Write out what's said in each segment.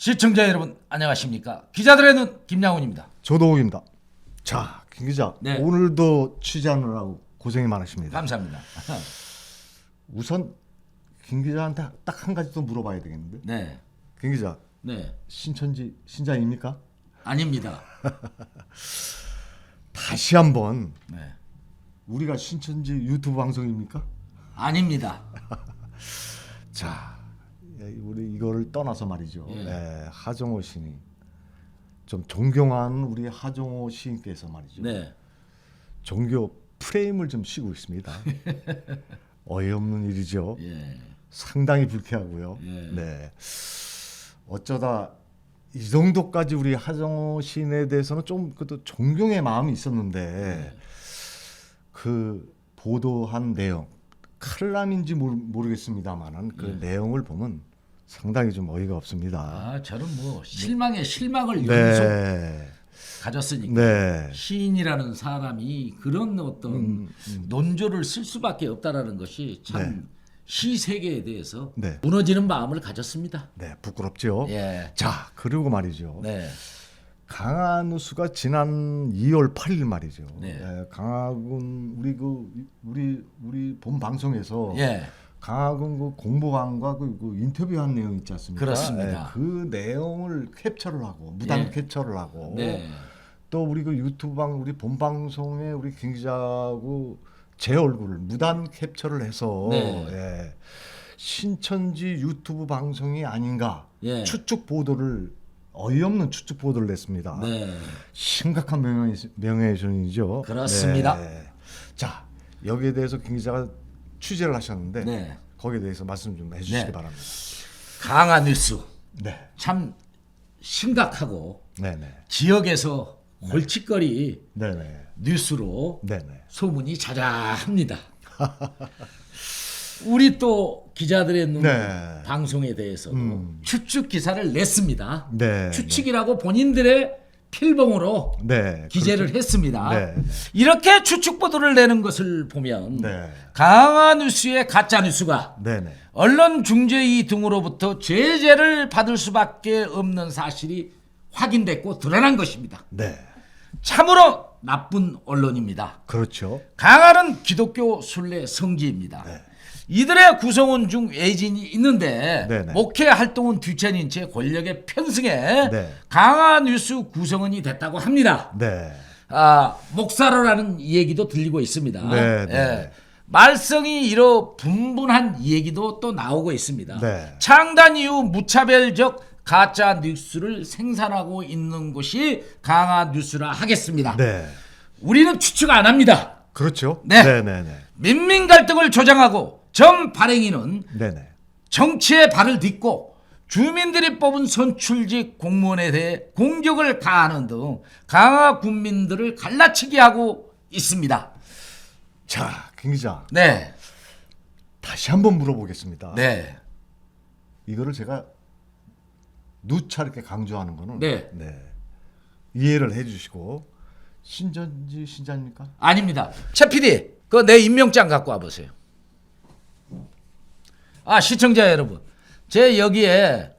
시청자 여러분 안녕하십니까? 기자들의 눈 김양훈입니다. 조동욱입니다. 자, 김 기자, 네. 오늘도 취재하느라고 고생이 많으십니다. 감사합니다. 우선 김 기자한테 딱 한 가지 더 물어봐야 되겠는데. 네, 김 기자, 네, 신천지 신자입니까? 아닙니다. 다시 한번 네, 우리가 신천지 유튜브 방송입니까? 아닙니다. 자, 우리 이거를 떠나서 말이죠. 예. 하정호 시인, 좀 존경하는 우리 하정호 시인께서 말이죠. 네, 종교 프레임을 좀 씌고 있습니다. 어이없는 일이죠. 예, 상당히 불쾌하고요. 예. 네. 어쩌다 이 정도까지 우리 하정호 시인에 대해서는 좀 그래도 존경의 마음이 있었는데 그 보도한 내용 칼럼인지 모르겠습니다만은 그 계용을 보면 상당히 좀 어이가 없습니다. 아, 저는 뭐 실망에 실망을 연속 네. 가졌으니까 네. 시인이라는 사람이 그런 어떤 논조를 쓸 수밖에 없다라는 것이 참 네. 시 세계에 대해서 네. 무너지는 마음을 가졌습니다. 네, 부끄럽죠. 예, 자, 그리고 말이죠. 네, 강한우수가 지난 2월 8일 말이죠. 네. 강하군 우리 본 방송에서 예, 강하군 그 공보관과 그 인터뷰한 내용 있지 않습니까? 그렇습니다. 그 내용을 캡처를 하고 무단 예. 캡처를 하고 네, 또 우리 그 유튜브 우리 본 방송에 우리 김 기자하고 제 얼굴을 무단 캡처를 해서 네. 예, 신천지 유튜브 방송이 아닌가 예. 추측 보도를 어이없는 추측 보도를 냈습니다. 네. 심각한 명예훼손이죠. 그렇습니다. 네. 자, 여기에 대해서 김 기자가 취재를 하셨는데 네. 거기에 대해서 말씀 좀 해주시기 네. 바랍니다. 강화 뉴스 네, 참 심각하고 네, 네, 지역에서 골칫거리 네, 네, 뉴스로 네, 네. 소문이 자자합니다. 우리 또 기자들의 눈 네. 방송에 대해서도 추측 기사를 냈습니다. 네, 추측이라고 본인들의 필봉으로 네, 기재를 그렇죠. 했습니다. 네, 네. 이렇게 추측 보도를 내는 것을 보면 네. 강화 뉴스의 가짜 뉴스가 네, 네. 언론중재위 등으로부터 제재를 받을 수밖에 없는 사실이 확인됐고 드러난 것입니다. 네. 참으로 나쁜 언론입니다. 그렇죠. 강화는 기독교 순례 성지입니다. 네. 이들의 구성원 중 외진이 있는데 네네. 목회 활동은 뒤처진 채 권력의 편승에 네. 강화 뉴스 구성원이 됐다고 합니다. 네. 아, 목사로라는 얘기도 들리고 있습니다. 네, 네. 예. 말썽이 이러 분분한 얘기도 또 나오고 있습니다. 네. 창단 이후 무차별적 가짜 뉴스를 생산하고 있는 곳이 강화 뉴스라 하겠습니다. 네. 우리는 추측 안 합니다. 그렇죠. 네. 네, 네, 네. 민민 갈등을 조장하고 전 발행인은 네, 네. 정치에 발을 딛고 주민들이 뽑은 선출직 공무원에 대해 공격을 가하는 등 강화 군민들을 갈라치게 하고 있습니다. 자, 김 기자. 네, 다시 한번 물어보겠습니다. 네, 이거를 제가 누차 이렇게 강조하는 거는 네. 이해를 해 주시고 신천지 신자입니까? 아닙니다. 최 PD, 그 내 임명장 갖고 와보세요. 아, 시청자 여러분, 제 여기에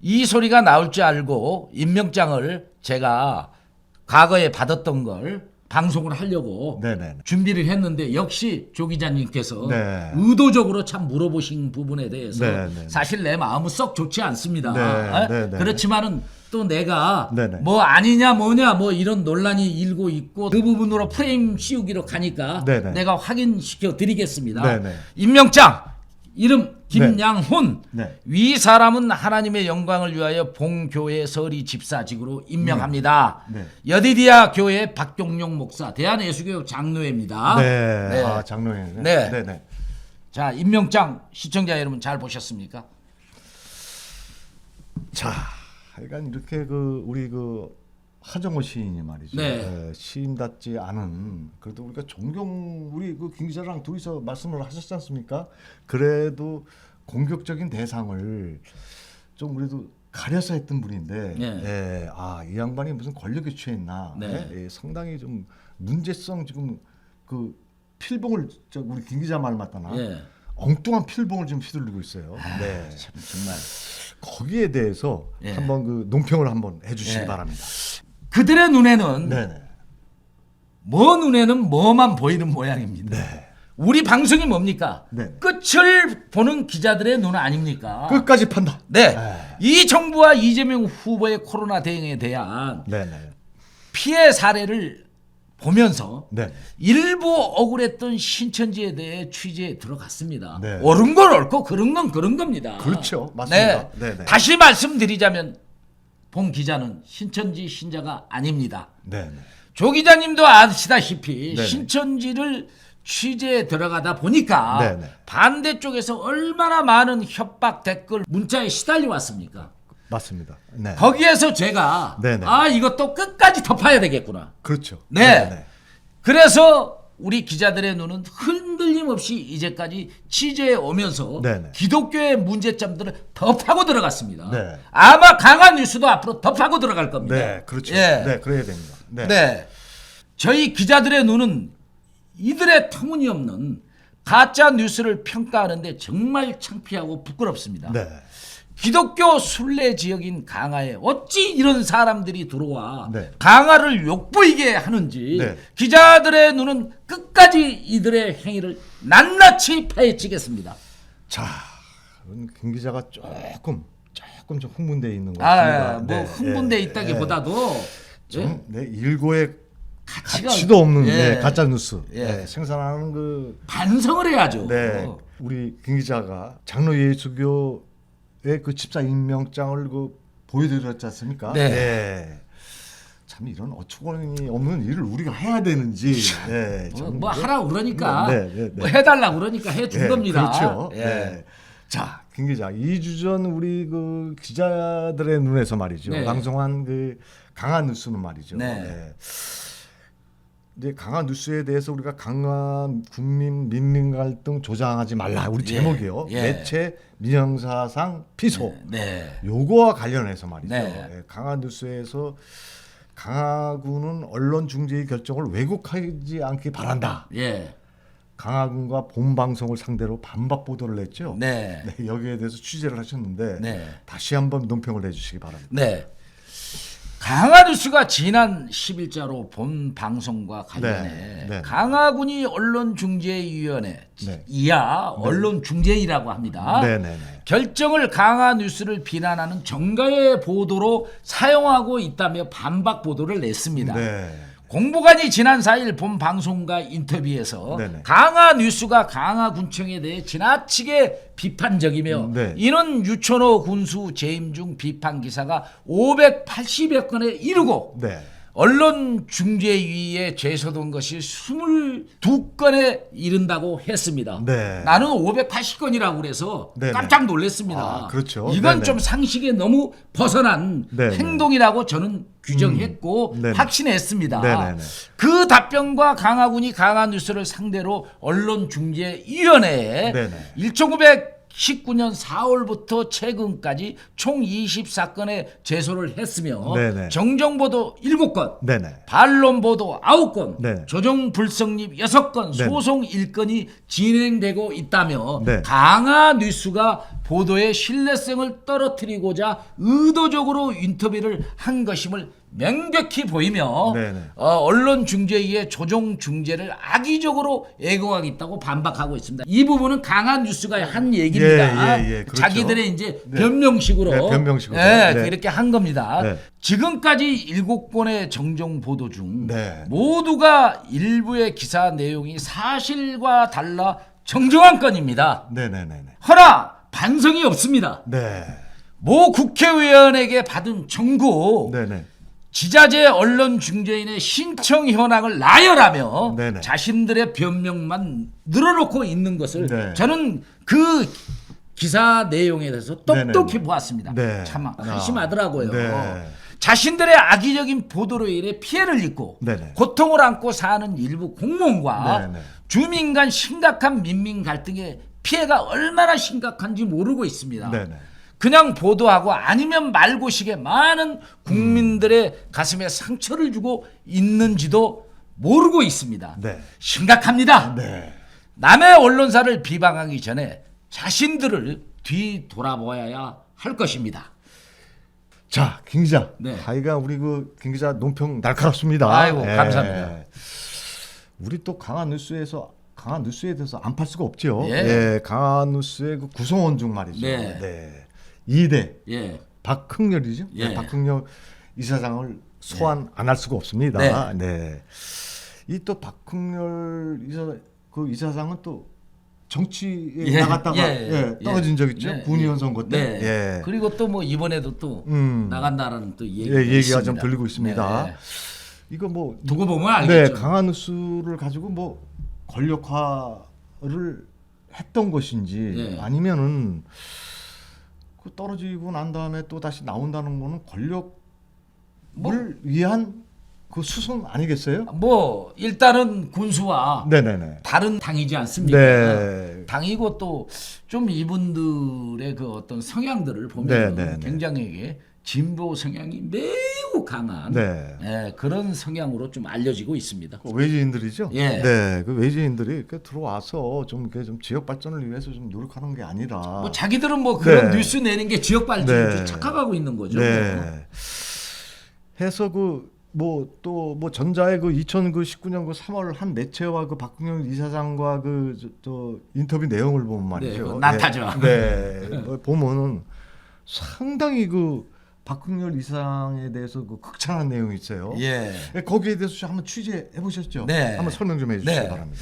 이 소리가 나올 줄 알고 임명장을 제가 과거에 받았던 걸 방송을 하려고 네네. 준비를 했는데 역시 조 기자님께서 네. 의도적으로 참 물어보신 부분에 대해서 네. 사실 내 마음은 썩 좋지 않습니다. 네. 네. 그렇지만은 또 내가 네. 뭐 아니냐 뭐냐 뭐 이런 논란이 일고 있고 그 부분으로 프레임 씌우기로 가니까 네. 내가 확인시켜 드리겠습니다. 네. 임명장 이름 김양훈. 네. 위 사람은 하나님의 영광을 위하여 봉교회 서리 집사직으로 임명합니다. 네. 여디디아 교회 박종용 목사 대한예수교회 장로회입니다. 네. 네. 아, 장로회. 네. 네, 네. 자, 임명장 시청자 여러분 잘 보셨습니까? 자, 하여간 이렇게 우리 하정호 시인이 말이죠. 네. 시인답지 않은 그래도 우리가 우리 김 기자랑 둘이서 말씀을 하셨지 않습니까? 그래도 공격적인 대상을 좀 우리도 가려서 했던 분인데, 네. 이 양반이 무슨 권력에 취했나? 네. 상당히 좀 문제성 지금 그 필봉을 우리 김 기자 말 맞다나 예. 엉뚱한 필봉을 좀 휘둘리고 있어요. 네. 참 정말 거기에 대해서 예. 한번 그 논평을 한번 해주시기 예. 바랍니다. 그들의 눈에는 네네. 눈에는 뭐만 보이는 모양입니다. 네. 우리 방송이 뭡니까? 네. 끝을 보는 기자들의 눈 아닙니까? 끝까지 판다. 네. 네. 이 정부와 이재명 후보의 코로나 대응에 대한 네네. 피해 사례를 보면서 네. 일부 억울했던 신천지에 대해 취재에 들어갔습니다. 네. 옳은 건 옳고 그런 건 그런 겁니다. 그렇죠. 맞습니다. 네. 네네. 다시 말씀드리자면 본 기자는 신천지 신자가 아닙니다. 네네. 조 기자님도 아시다시피 네네. 신천지를 취재에 들어가다 보니까 네네. 반대쪽에서 얼마나 많은 협박 댓글 문자에 시달려 왔습니까? 맞습니다. 네. 거기에서 제가 네네. 이것도 끝까지 덮어야 되겠구나. 그렇죠. 네. 네네. 그래서 우리 기자들의 눈은 흔들림 없이 이제까지 취재해 오면서 네네. 기독교의 문제점들을 덮하고 들어갔습니다. 네. 아마 강한 뉴스도 앞으로 덮하고 들어갈 겁니다. 네, 그렇죠. 예. 네, 그래야 됩니다. 네. 네. 저희 기자들의 눈은 이들의 터무니없는 가짜 뉴스를 평가하는데 정말 창피하고 부끄럽습니다. 네. 기독교 순례 지역인 강화에 어찌 이런 사람들이 들어와 네. 강화를 욕보이게 하는지 네. 기자들의 눈은 끝까지 이들의 행위를 낱낱이 파헤치겠습니다. 자, 김 기자가 조금 좀 흥분돼 있는 것 같습니다. 뭐 흥분돼 있다기보다도 예? 네, 일고의 가치가 가치도 없는 예. 네, 가짜 뉴스 예. 생산하는 그 반성을 해야죠. 네, 우리 김 기자가 장로 예수교의 그 집사 임명장을 그 보여드렸지 않습니까? 네. 참 이런 어처구니 없는 일을 우리가 해야 되는지. 네, 뭐 하라 그러니까 네. 뭐 해달라 그러니까 해준 네, 겁니다. 그렇죠. 예. 네. 자, 김 기자, 2주 전 우리 그 기자들의 눈에서 말이죠. 네. 방송한 그 강한 뉴스는 말이죠. 네. 이제 강한 뉴스에 대해서 우리가 강한 국민 민민 갈등 조장하지 말라. 우리 제목이요. 예. 매체 민영사상 피소. 네. 요거와 관련해서 말이죠. 네. 예, 강한 뉴스에서 강화군은 언론 중재의 결정을 왜곡하지 않기 바란다. 예. 강화군과 본 방송을 상대로 반박 보도를 했죠. 네. 네, 여기에 대해서 취재를 하셨는데 네. 다시 한번 논평을 해주시기 바랍니다. 네. 강화뉴스가 지난 10일자로 본 방송과 관련해 네. 강화군이 언론중재위원회 네. 이하 언론중재위라고 합니다. 네네네. 결정을 강화뉴스를 비난하는 정가의 보도로 사용하고 있다며 반박 보도를 냈습니다. 네. 공보관이 지난 4일 본 방송과 인터뷰에서 네네. 강화뉴스가 강화군청에 대해 지나치게 비판적이며 네. 이는 유천호 군수 재임 중 비판 기사가 580여 건에 이르고 네. 언론중재위에 제소된 것이 22건에 이른다고 했습니다. 네. 나는 580건이라고 그래서 네네. 깜짝 놀랐습니다. 아, 그렇죠. 이건 네네. 좀 상식에 너무 벗어난 네네. 행동이라고 저는 규정했고 네네. 확신했습니다. 네네네. 그 답변과 강화군이 강화뉴스를 상대로 언론중재위원회에 네네. 1919년 4월부터 최근까지 총 24건의 제소를 했으며 네네. 정정보도 7건, 네네. 반론보도 9건, 네. 조정불성립 6건, 네. 소송 1건이 진행되고 있다며 네. 강화뉴스가 보도의 신뢰성을 떨어뜨리고자 의도적으로 인터뷰를 한 것임을 명백히 보이며 네네. 언론중재위의 조정중재를 악의적으로 애공하겠다고 반박하고 있습니다. 이 부분은 강한 뉴스가 한 얘기입니다. 예, 그렇죠. 자기들의 이제 네. 변명식으로, 네, 변명식으로. 네, 네. 이렇게 한 겁니다. 네. 지금까지 7건의 정정 보도 중 네. 모두가 일부의 기사 내용이 사실과 달라 정정한 건입니다. 네네네네. 허나 반성이 없습니다. 네. 모 국회의원에게 받은 청구, 네네. 지자체 언론중재인의 신청 현황을 나열하며 네네. 자신들의 변명만 늘어놓고 있는 것을 네. 저는 그 기사 내용에 대해서 똑똑히 네네. 보았습니다. 네. 참 한심하더라고요. 네. 자신들의 악의적인 보도로 인해 피해를 입고 네네. 고통을 안고 사는 일부 공무원과 네네. 주민 간 심각한 민민 갈등의 피해가 얼마나 심각한지 모르고 있습니다. 네네. 그냥 보도하고 아니면 말고식에 많은 국민들의 가슴에 상처를 주고 있는지도 모르고 있습니다. 네. 심각합니다. 네. 남의 언론사를 비방하기 전에 자신들을 뒤돌아보아야 할 것입니다. 자, 김 기자. 네. 하여간 우리 그 김 기자 논평 날카롭습니다. 아이고, 예. 감사합니다. 우리 또 강한 뉴스에 대해서 안 팔 수가 없죠. 예. 예, 강한 뉴스의 그 구성원 중 말이죠. 네. 2대 예. 박흥렬이죠. 예. 네, 박흥렬 이사장을 소환 안 할 수가 없습니다. 네. 네. 이 또 박흥렬 이사장은 또 정치에 예, 나갔다가 예, 떨어진 적 있죠. 네, 군의원 선거 때. 네. 예. 그리고 또 뭐 이번에도 또 나간다라는 또 얘기가 있습니다. 좀 들리고 있습니다. 네. 이거 뭐 두고 보면 알겠죠. 네, 강한 뉴스를 가지고 뭐 권력화를 했던 것인지 네. 아니면은 그 떨어지고 난 다음에 또 다시 나온다는 거는 권력을 위한 그 수순 아니겠어요? 뭐 일단은 군수와 네네네. 다른 당이지 않습니까? 네. 당이고 또 좀 이분들의 그 어떤 성향들을 보면 네, 네, 네. 굉장히 진보 성향이 매우 강한 네. 예, 그런 성향으로 좀 알려지고 있습니다. 그 외지인들이죠. 예. 네, 그 외지인들이 이렇게 들어와서 좀 이렇게 좀 지역 발전을 위해서 좀 노력하는 게 아니라. 뭐 자기들은 뭐 그런 네. 뉴스 내는 게 지역 발전을 네. 착각하고 있는 거죠. 네. 해서 그 전자의 그 2019년 그 3월 한 매체와 그 박흥렬 이사장과 저 인터뷰 내용을 보면 말이죠. 그거 나타죠. 네. 뭐 보면은 상당히 그 박흥렬 이사장에 대해서 그 극찬한 내용이 있어요. 예. 거기에 대해서 한번 취재해 보셨죠? 네. 한번 설명 좀 해주시기 네. 바랍니다.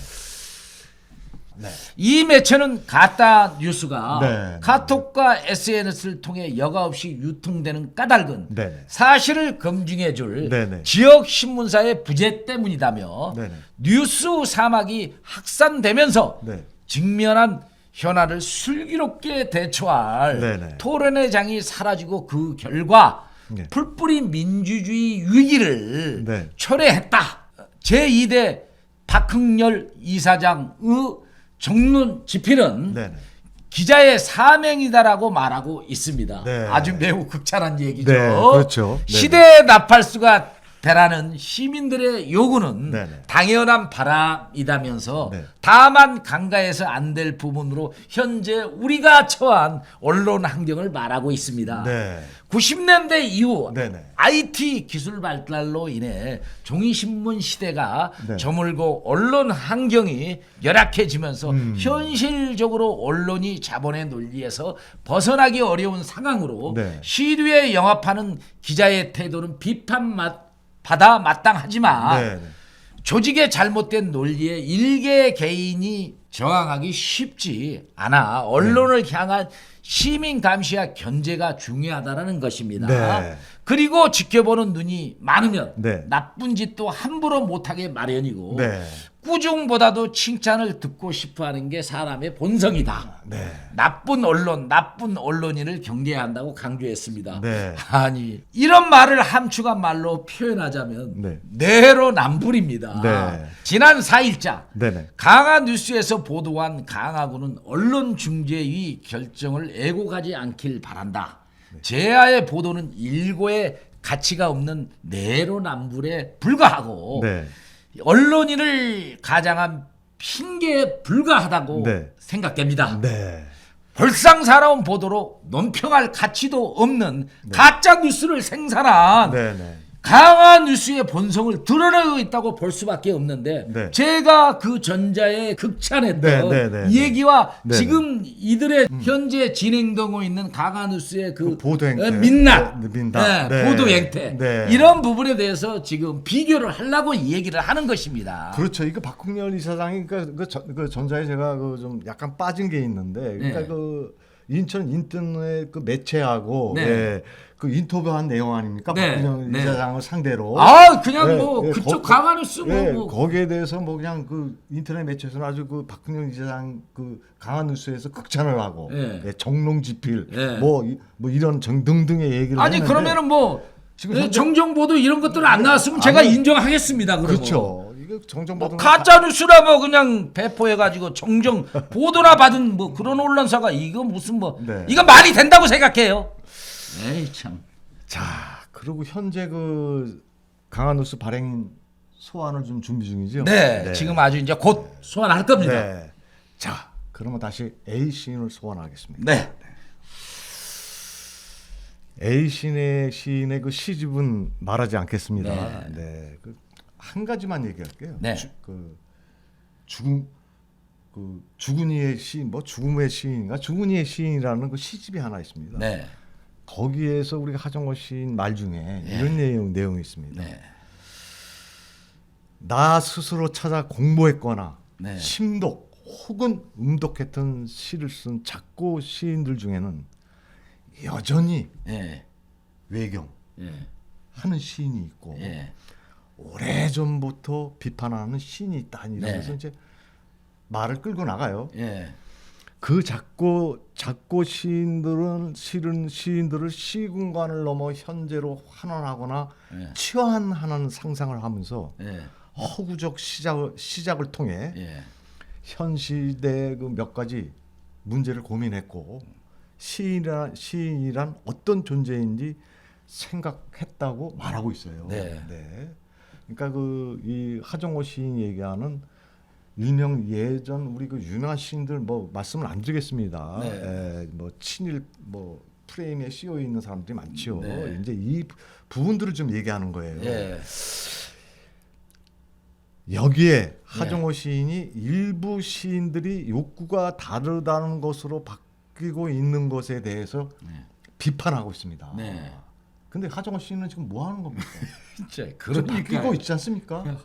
네. 이 매체는 가짜 뉴스가 네. 카톡과 SNS를 통해 여과 없이 유통되는 까닭은 네. 사실을 검증해줄 네네. 지역 신문사의 부재 때문이다며 네네. 뉴스 사막이 확산되면서 네. 직면한 현안을 슬기롭게 대처할 네네. 토론의 장이 사라지고 그 결과 네. 풀뿌리 민주주의 위기를 네. 초래했다. 제2대 박흥렬 이사장의 정론 집필은 네네. 기자의 사명이다라고 말하고 있습니다. 네. 아주 매우 극찬한 얘기죠. 네, 그렇죠. 네. 시대의 나팔수가 되라는 시민들의 요구는 네네. 당연한 바람이다면서 네. 다만 간과해서 안 될 부분으로 현재 우리가 처한 언론 환경을 말하고 있습니다. 네. 90년대 이후 네네. IT 기술 발달로 인해 종이신문 시대가 네. 저물고 언론 환경이 열악해지면서 현실적으로 언론이 자본의 논리에서 벗어나기 어려운 상황으로 네. 시류에 영합하는 기자의 태도는 비판받아 마땅하지만 네. 조직의 잘못된 논리에 일개 개인이 저항하기 쉽지 않아 언론을 향한 시민 감시와 견제가 중요하다라는 것입니다. 네. 그리고 지켜보는 눈이 많으면 네. 나쁜 짓도 함부로 못하게 마련이고 네. 꾸중보다도 칭찬을 듣고 싶어하는 게 사람의 본성이다. 네. 나쁜 언론인을 경계해야 한다고 강조했습니다. 네. 아니 이런 말을 함축한 말로 표현하자면 네. 내로남불입니다. 네. 지난 4일자 네네. 강화 뉴스에서 보도한 강화군은 언론중재위 결정을 애고가지 않길 바란다. 제아의 보도는 일고의 가치가 없는 내로남불에 불과하고 네. 언론인을 가장한 핑계에 불과하다고 네. 생각됩니다. 네. 벌상사나운 보도로 논평할 가치도 없는 가짜 뉴스를 생산한 네네. 강한 뉴스의 본성을 드러내고 있다고 볼 수밖에 없는데 네. 제가 그 전자에 극찬했던 네. 이 얘기와 네. 지금 이들의 현재 진행되고 있는 강한 뉴스의 그 보도 행태. 민낯, 네, 민낯. 네. 보도 행태 네. 이런 부분에 대해서 지금 비교를 하려고 이 얘기를 하는 것입니다. 그렇죠. 이거 박흥렬 이사장이 그 전자에 제가 그 좀 약간 빠진 게 있는데, 그러니까 네. 그 인천 인터넷 그 매체하고 네. 예, 그 인터뷰한 내용 아닙니까? 네. 박흥렬 네. 이사장을 상대로. 그냥 예, 뭐 예, 그쪽 거- 강한 뉴스 예, 뭐 거기에 대해서 뭐 그냥 그 인터넷 매체에서는 아주 그 박흥렬 이사장 그 강한 뉴스에서 극찬을 하고 예. 예, 정롱지필 예. 뭐 이런 등등의 얘기를 아니 했는데 그러면은 뭐 지금 네, 현재- 정정보도 이런 것들 안 나왔으면 제가 아니, 인정하겠습니다. 그러면. 그렇죠. 이거 정정보도 가짜 뉴스라 뭐 그냥 배포해가지고 정정 보도나 받은 뭐 그런 언론사가 이거 무슨 뭐 네. 이거 말이 된다고 생각해요. 에이 참. 자, 그리고 현재 그 강한 뉴스 발행 소환을 좀 준비 중이죠. 네, 지금 아주 이제 곧 소환할 겁니다. 네. 자, 그러면 다시 A 시인을 소환하겠습니다. 네. A 시인의 그 시집은 말하지 않겠습니다. 네. 네. 그 한 가지만 얘기할게요. 네. 주군이의 시인, 뭐 죽음의 시인인가 주군이의 시인이라는 그 시집이 하나 있습니다. 네. 거기에서 우리가 하정우 시인 말 중에 네. 이런 내용이 있습니다. 네. 나 스스로 찾아 공부했거나 네. 심독 혹은 음독했던 시를 쓴 작고 시인들 중에는 여전히 예. 외경 예. 하는 시인이 있고 예. 오래전부터 비판하는 시인이 있다 이러면서 네. 이제 말을 끌고 나가요. 예. 그 작고 시인들을 시군관을 넘어 현재로 환원하거나 예. 치환하는 상상을 하면서 예. 허구적 시작을 통해 예. 현 시대의 그 몇 가지 문제를 고민했고 시인이란 어떤 존재인지 생각했다고 말하고 있어요. 네. 그러니까 이 하정우 시인이 얘기하는 일명 예전 우리 그 유명한 시인들 뭐 말씀을 안 드리겠습니다. 네. 뭐 친일 뭐 프레임에 씌여 있는 사람들이 많죠. 네. 이제 이 부분들을 좀 얘기하는 거예요. 예. 여기에 하정우 시인이 일부 시인들이 욕구가 다르다는 것으로 바뀌고 있는 것에 대해서 네. 비판하고 있습니다. 네. 근데 하정우 시인은 지금 뭐 하는 겁니까? 진짜 좀 바뀌고 있지 않습니까?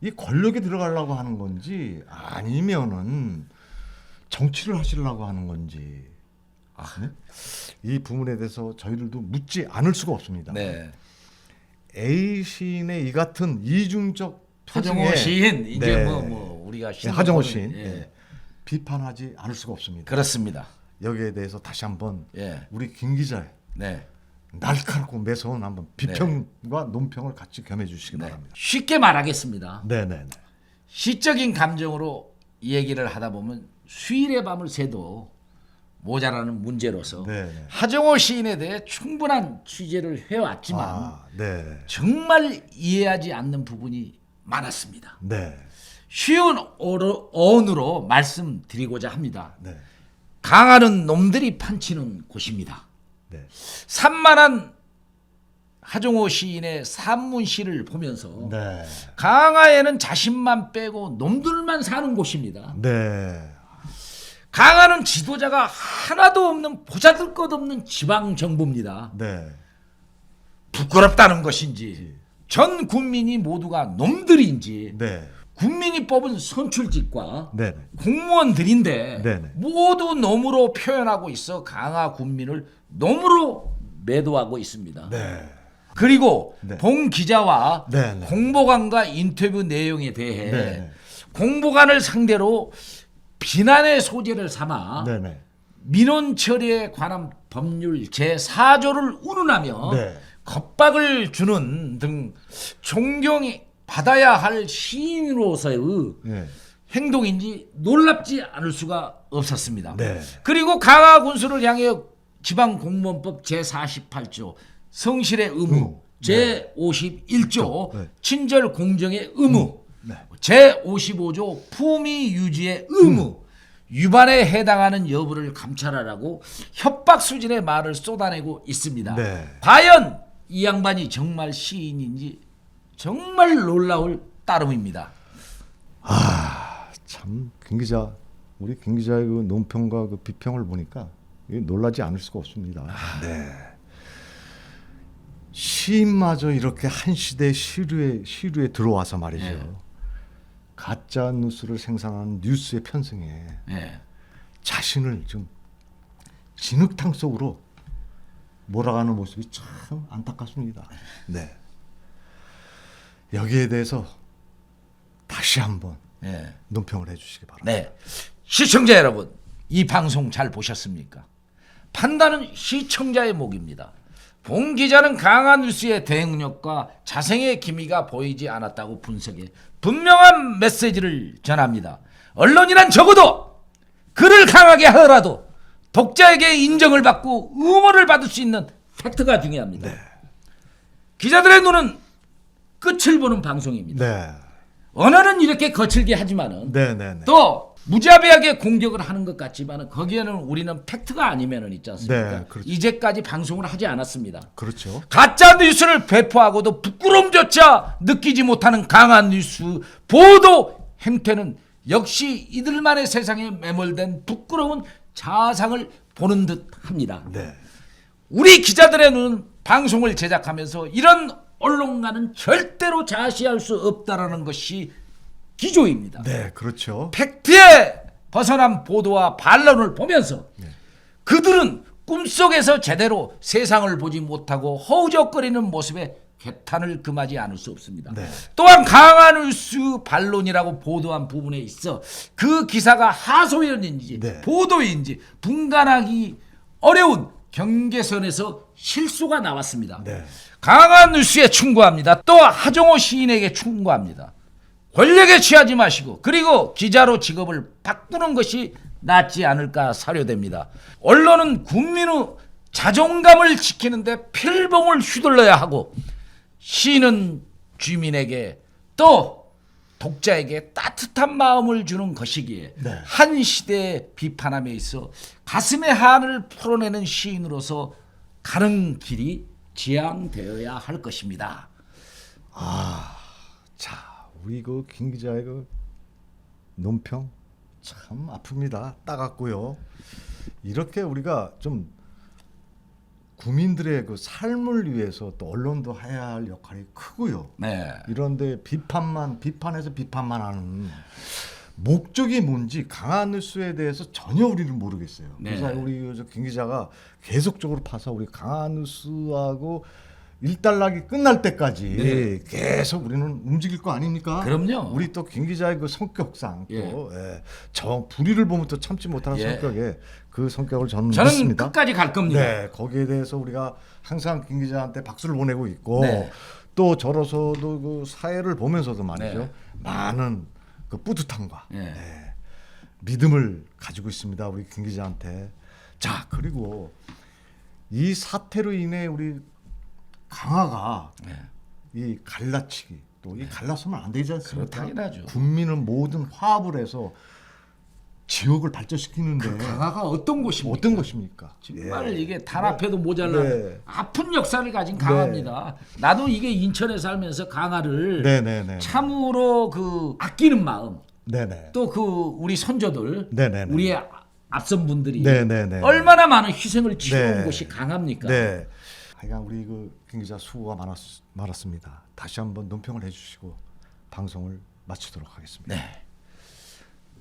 이 권력에 들어가려고 하는 건지 아니면은 정치를 하시려고 하는 건지 네? 이 부분에 대해서 저희들도 묻지 않을 수가 없습니다. 네. A 시인의 이 같은 이중적 하정우 표정에 시인 이제 네. 뭐 우리가 네, 하정우 보는- 시인 예. 네. 비판하지 않을 수가 없습니다. 그렇습니다. 여기에 대해서 다시 한번 예. 우리 김 기자의 네. 날카롭고 매서운 한번 비평과 논평을 같이 겸해 주시기 네. 바랍니다. 쉽게 말하겠습니다. 네네네. 시적인 감정으로 얘기를 하다 보면 수일의 밤을 새도 모자라는 문제로서 네네. 하정우 시인에 대해 충분한 취재를 해왔지만 네. 정말 이해하지 않는 부분이 많았습니다. 네. 쉬운 어원으로 말씀드리고자 합니다. 네. 강하는 놈들이 판치는 곳입니다. 네. 산만한 하정우 시인의 산문시를 보면서 네. 강화에는 자신만 빼고 놈들만 사는 곳입니다. 네. 강화는 지도자가 하나도 없는 보잘것없는 지방 정부입니다. 네. 부끄럽다는 것인지 전 국민이 모두가 놈들인지 네. 국민이 뽑은 선출직과 네. 공무원들인데 네네. 모두 놈으로 표현하고 있어 강화 국민을 놈으로 매도하고 있습니다. 네. 그리고 네. 봉 기자와 네네. 공보관과 인터뷰 내용에 대해 네네. 공보관을 상대로 비난의 소재를 삼아 네네. 민원 처리에 관한 법률 제4조를 운운하며 네. 겁박을 주는 등 존경이 받아야 할 시인으로서의 네. 행동인지 놀랍지 않을 수가 없었습니다. 네. 그리고 강화 군수를 향해 지방공무원법 제48조 성실의 의무, 제51조 네. 친절 공정의 의무, 네. 제55조 품위 유지의 의무 위반에 해당하는 여부를 감찰하라고 협박 수준의 말을 쏟아내고 있습니다. 네. 과연 이 양반이 정말 시인인지 정말 놀라울 따름입니다. 참 김 기자 우리 김 기자의 그 논평과 그 비평을 보니까 놀라지 않을 수가 없습니다. 네. 시인마저 이렇게 한 시대 시류에 들어와서 말이죠. 네. 가짜 뉴스를 생산하는 뉴스의 편승에 예. 자신을 좀 진흙탕 속으로 몰아가는 모습이 참 안타깝습니다. 네. 여기에 대해서 다시 한번 예. 논평을 해주시기 바랍니다. 네. 시청자 여러분, 이 방송 잘 보셨습니까? 판단은 시청자의 몫입니다. 봉 기자는 강한 뉴스의 대응력과 자생의 기미가 보이지 않았다고 분석해 분명한 메시지를 전합니다. 언론이란 적어도 글을 강하게 하더라도 독자에게 인정을 받고 응원을 받을 수 있는 팩트가 중요합니다. 네. 기자들의 눈은 끝을 보는 방송입니다. 네. 언어는 이렇게 거칠게 하지만은 네, 네, 네. 또 무자비하게 공격을 하는 것 같지만 거기에는 우리는 팩트가 아니면은 있지 않습니까? 네, 그렇죠. 이제까지 방송을 하지 않았습니다. 그렇죠. 가짜 뉴스를 배포하고도 부끄럼조차 느끼지 못하는 강한 뉴스 보도 행태는 역시 이들만의 세상에 매몰된 부끄러운 자상을 보는 듯합니다. 네. 우리 기자들의 눈은 방송을 제작하면서 이런 언론과는 절대로 자시할 수 없다라는 것이 기조입니다. 네, 그렇죠. 팩트에 벗어난 보도와 반론을 보면서 그들은 꿈속에서 제대로 세상을 보지 못하고 허우적거리는 모습에 개탄을 금하지 않을 수 없습니다. 네. 또한 강한 뉴스 반론이라고 보도한 부분에 있어 그 기사가 하소연인지 네. 보도인지 분간하기 어려운 경계선에서 실수가 나왔습니다. 네. 강한 뉴스에 충고합니다. 또 하정호 시인에게 충고합니다. 권력에 취하지 마시고 그리고 기자로 직업을 바꾸는 것이 낫지 않을까 사료됩니다. 언론은 국민의 자존감을 지키는데 필봉을 휘둘러야 하고 시인은 주민에게 또 독자에게 따뜻한 마음을 주는 것이기에 네. 한 시대의 비판함에 있어 가슴의 한을 풀어내는 시인으로서 가는 길이 지향되어야 할 것입니다. 자, 우리 그 김 기자의 그 논평 참 아픕니다. 따갑고요. 이렇게 우리가 좀 국민들의 그 삶을 위해서 또 언론도 해야 할 역할이 크고요. 네. 이런데 비판해서 비판만 하는 목적이 뭔지 강한 뉴스에 대해서 전혀 우리는 모르겠어요. 네. 그래서 우리 김 기자가 계속적으로 파서 우리 강한 뉴스하고 일단락이 끝날 때까지 네. 계속 우리는 움직일 거 아닙니까? 그럼요. 우리 또 김 기자의 그 성격상 예. 저 불의를 보면 또 참지 못하는 예. 성격에 그 성격을 저는 저는 믿습니다. 끝까지 갈 겁니다. 네, 거기에 대해서 우리가 항상 김 기자한테 박수를 보내고 있고 네. 또 저로서도 그 사회를 보면서도 말이죠. 네. 많은 그 뿌듯함과 네. 믿음을 가지고 있습니다. 우리 김 기자한테. 자, 그리고 이 사태로 인해 우리 강화가 이 갈라치기 또 이 갈라서면 안 되지 않습니까? 당연하죠. 국민을 모든 화합을 해서 지역을 발전시키는데 강화가 어떤 곳입니까? 어떤 것입니까? 정말 예. 이게 단합해도 모자란 네. 아픈 역사를 가진 강화입니다. 나도 이게 인천에 살면서 강화를 네네네. 참으로 그 아끼는 마음, 네네. 또 그 우리 선조들, 네네네. 우리의 앞선 분들이 네네네. 얼마나 많은 희생을 치른 네. 곳이 강합니까? 네. 하여간 우리 그 김 기자 수고가 많았습니다. 다시 한번 논평을 해주시고 방송을 마치도록 하겠습니다. 네.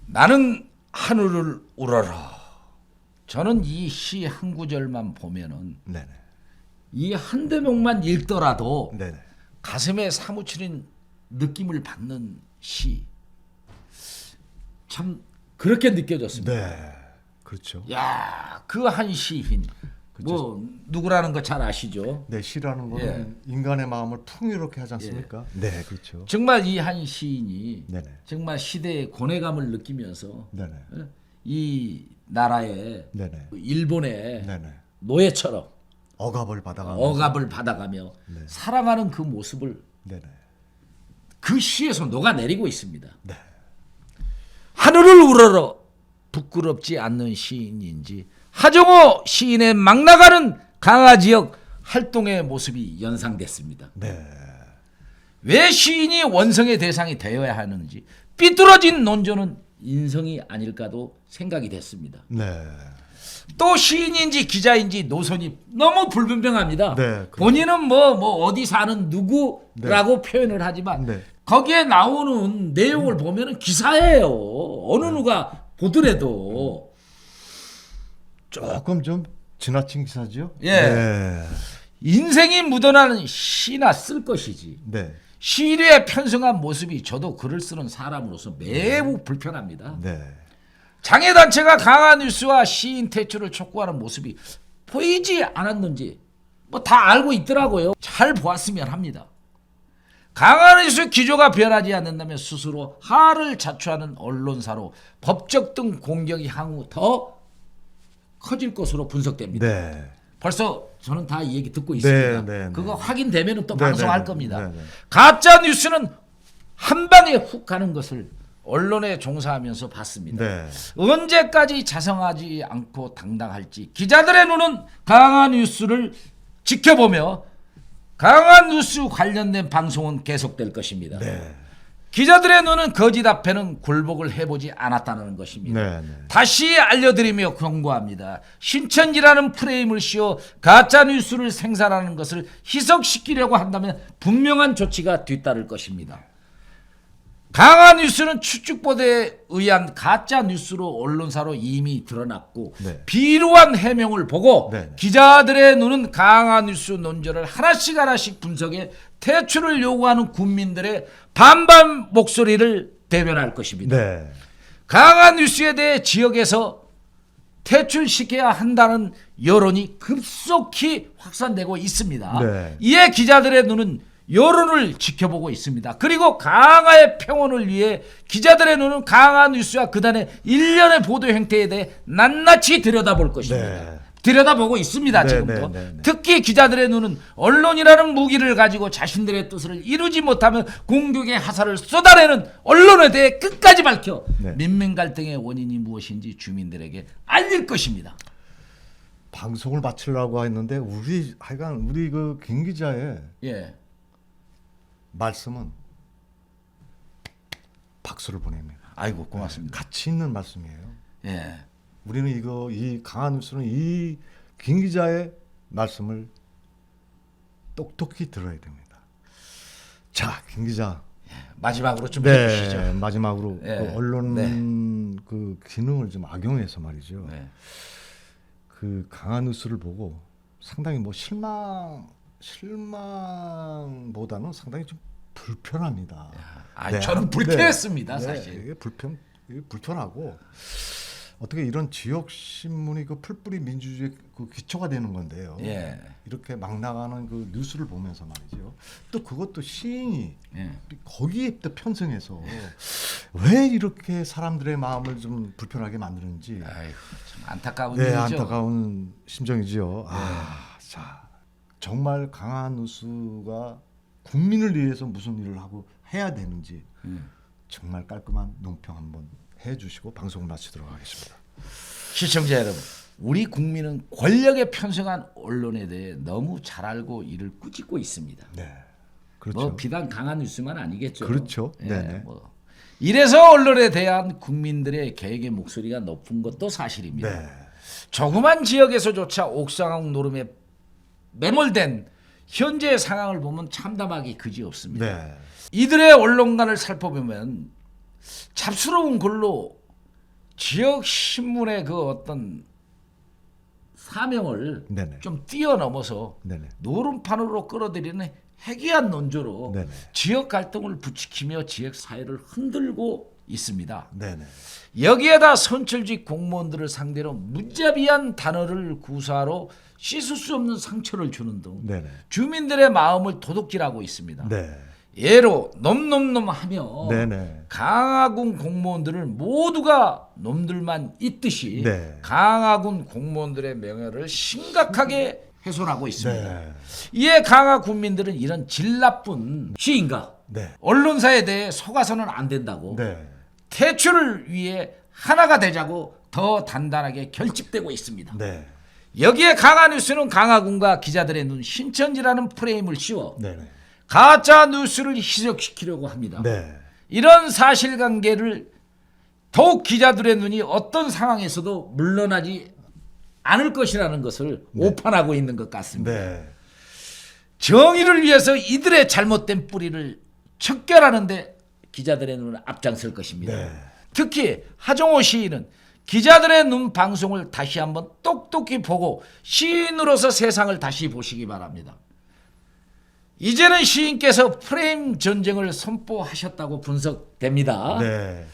나는 하늘을 우러러. 저는 이 시 한 구절만 보면은 네네. 이 한 대목만 읽더라도 네네. 가슴에 사무치는 느낌을 받는 시. 참 그렇게 느껴졌습니다. 네. 그렇죠. 야, 그 한 시인. 뭐 누구라는 거 잘 아시죠? 네, 시라는 거는 인간의 마음을 풍요롭게 하지 않습니까? 네, 그렇죠. 정말 이 한 시인이 네네. 정말 시대의 고뇌감을 느끼면서 네네. 이 나라의 네네. 일본의 네네. 노예처럼 억압을 받아가면서. 억압을 받아가며 네. 살아가는 그 모습을 네네. 그 시에서 녹아내리고 있습니다. 네. 하늘을 우러러 부끄럽지 않는 시인인지 하정호 시인의 막 나가는 강화 지역 활동의 모습이 연상됐습니다. 네. 왜 시인이 원성의 대상이 되어야 하는지 삐뚤어진 논조는 인성이 아닐까도 생각이 됐습니다. 네. 또 시인인지 기자인지 노선이 너무 불분명합니다. 네, 그렇죠. 본인은 뭐 어디 사는 누구라고 표현을 하지만 네. 거기에 나오는 내용을 보면은 기사예요. 어느 누가 보더라도 조금 좀 지나친 기사죠? 예. 네. 인생이 묻어나는 시나 쓸 것이지. 네. 시류에 편성한 모습이 저도 글을 쓰는 사람으로서 매우 불편합니다. 네. 장애단체가 강한 뉴스와 시인 퇴출을 촉구하는 모습이 보이지 않았는지 뭐 다 알고 있더라고요. 잘 보았으면 합니다. 강한 뉴스 기조가 변하지 않는다면 스스로 하를 자초하는 언론사로 법적 등 공격이 향후 더 커질 것으로 분석됩니다. 네. 벌써 저는 다 이 얘기 듣고 있습니다. 네, 네. 그거 확인되면 또 네, 방송할 네, 겁니다. 네, 네. 가짜 뉴스는 한 방에 훅 가는 것을 언론에 종사하면서 봤습니다. 네. 언제까지 자성하지 않고 당당할지 기자들의 눈은 강한 뉴스를 지켜보며 강한 뉴스 관련된 방송은 계속될 것입니다. 네. 기자들의 눈은 거짓 앞에는 굴복을 해보지 않았다는 것입니다. 네. 네. 다시 알려드리며 경고합니다. 신천지라는 프레임을 씌워 가짜 뉴스를 생산하는 것을 희석시키려고 한다면 분명한 조치가 뒤따를 것입니다. 강한 뉴스는 추측보도에 의한 가짜 뉴스로 언론사로 이미 드러났고 네. 비루한 해명을 보고 네. 기자들의 눈은 강한 뉴스 논조를 하나씩 분석해 퇴출을 요구하는 국민들의 반반 목소리를 대변할 것입니다. 네. 강한 뉴스에 대해 지역에서 퇴출시켜야 한다는 여론이 급속히 확산되고 있습니다. 네. 이에 기자들의 눈은 여론을 지켜보고 있습니다. 그리고 강화의 평온을 위해 기자들의 눈은 강화 뉴스와 그단의 일련의 보도 행태에 대해 낱낱이 들여다볼 것입니다. 네. 들여다보고 있습니다. 네, 지금도. 네, 네, 네. 특히 기자들의 눈은 언론이라는 무기를 가지고 자신들의 뜻을 이루지 못하면 공격의 화살을 쏟아내는 언론에 대해 끝까지 밝혀 네. 민민 갈등의 원인이 무엇인지 주민들에게 알릴 것입니다. 방송을 마치려고 했는데 우리 그 김 기자의 예. 말씀은 박수를 보냅니다. 아이고 고맙습니다. 가치 있는 말씀이에요. 예. 우리는 이 강한 뉴스는 이 김 기자의 말씀을 똑똑히 들어야 됩니다. 자, 김 기자. 마지막으로 좀 네, 해주시죠. 마지막으로 예. 그 언론 네. 그 기능을 좀 악용해서 말이죠. 네. 그 강한 뉴스를 보고 상당히 뭐 실망보다는 상당히 좀 불편합니다. 아, 네. 저는 불쾌했습니다, 네, 사실. 이게 불편하고 어떻게 이런 지역 신문이 그 풀뿌리 민주주의 그 기초가 되는 건데요. 예. 이렇게 막 나가는 그 뉴스를 보면서 말이죠. 또 그것도 시인이 예. 거기에 또 편성해서 왜 이렇게 사람들의 마음을 좀 불편하게 만드는지 아이고, 참 안타까운 네, 일이죠. 안타까운 심정이지요. 자, 정말 강한 뉴스가 국민을 위해서 무슨 일을 하고 해야 되는지 정말 깔끔한 논평 한번 해주시고 방송을 마치도록 하겠습니다. 시청자 여러분, 우리 국민은 권력에 편성한 언론에 대해 너무 잘 알고 이를 꾸짖고 있습니다. 네, 그렇죠. 뭐 비단 강한 뉴스만 아니겠죠. 그렇죠. 예, 네네. 뭐. 이래서 언론에 대한 국민들의 개혁의 목소리가 높은 것도 사실입니다. 네, 조그만 지역에서조차 옥상항 노름에 매몰된 현재의 상황을 보면 참담하기 그지없습니다. 네, 이들의 언론관을 살펴보면 잡스러운 글로 지역 신문의 그 어떤 사명을 네네. 좀 뛰어넘어서 네네. 노름판으로 끌어들이는 해괴한 논조로 네네. 지역 갈등을 부추기며 지역 사회를 흔들고 있습니다. 네네. 여기에다 선출직 공무원들을 상대로 무자비한 단어를 구사로 씻을 수 없는 상처를 주는 등 네네. 주민들의 마음을 도둑질하고 있습니다. 네, 예로 놈놈놈하며 네네. 강화군 공무원들을 모두가 놈들만 있듯이 네. 강화군 공무원들의 명예를 심각하게 훼손하고 있습니다. 네. 이에 강화 군민들은 이런 질 나쁜 시인가 네. 언론사에 대해 속아서는 안 된다고 네. 퇴출을 위해 하나가 되자고 더 단단하게 결집되고 있습니다. 네. 여기에 강화뉴스는 강화군과 기자들의 눈 신천지라는 프레임을 씌워 네네. 가짜 뉴스를 희석시키려고 합니다. 네. 이런 사실관계를 더욱 기자들의 눈이 어떤 상황에서도 물러나지 않을 것이라는 것을 오판하고 있는 것 같습니다. 네. 정의를 위해서 이들의 잘못된 뿌리를 척결하는데 기자들의 눈을 앞장설 것입니다. 네. 특히 하정호 시인은 기자들의 눈 방송을 다시 한번 똑똑히 보고 시인으로서 세상을 다시 보시기 바랍니다. 이제는 시인께서 프레임 전쟁을 선포하셨다고 분석됩니다. 네.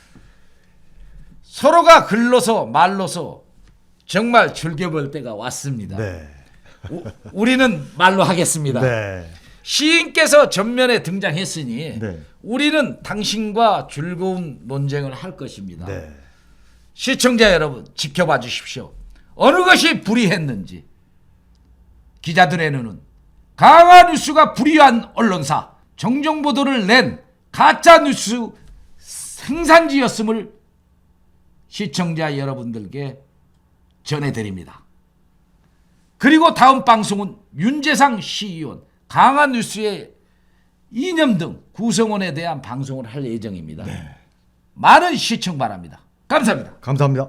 서로가 글로서 말로서 정말 즐겨볼 때가 왔습니다. 네. 우리는 말로 하겠습니다. 네. 시인께서 전면에 등장했으니 네. 우리는 당신과 즐거운 논쟁을 할 것입니다. 네. 시청자 여러분 지켜봐 주십시오. 어느 것이 불의했는지 기자들의 눈은 강화뉴스가 불의한 언론사 정정보도를 낸 가짜뉴스 행산지였음을 시청자 여러분들께 전해드립니다. 그리고 다음 방송은 윤재상 시의원, 강한뉴스의 이념 등 구성원에 대한 방송을 할 예정입니다. 많은 시청 바랍니다. 감사합니다. 감사합니다.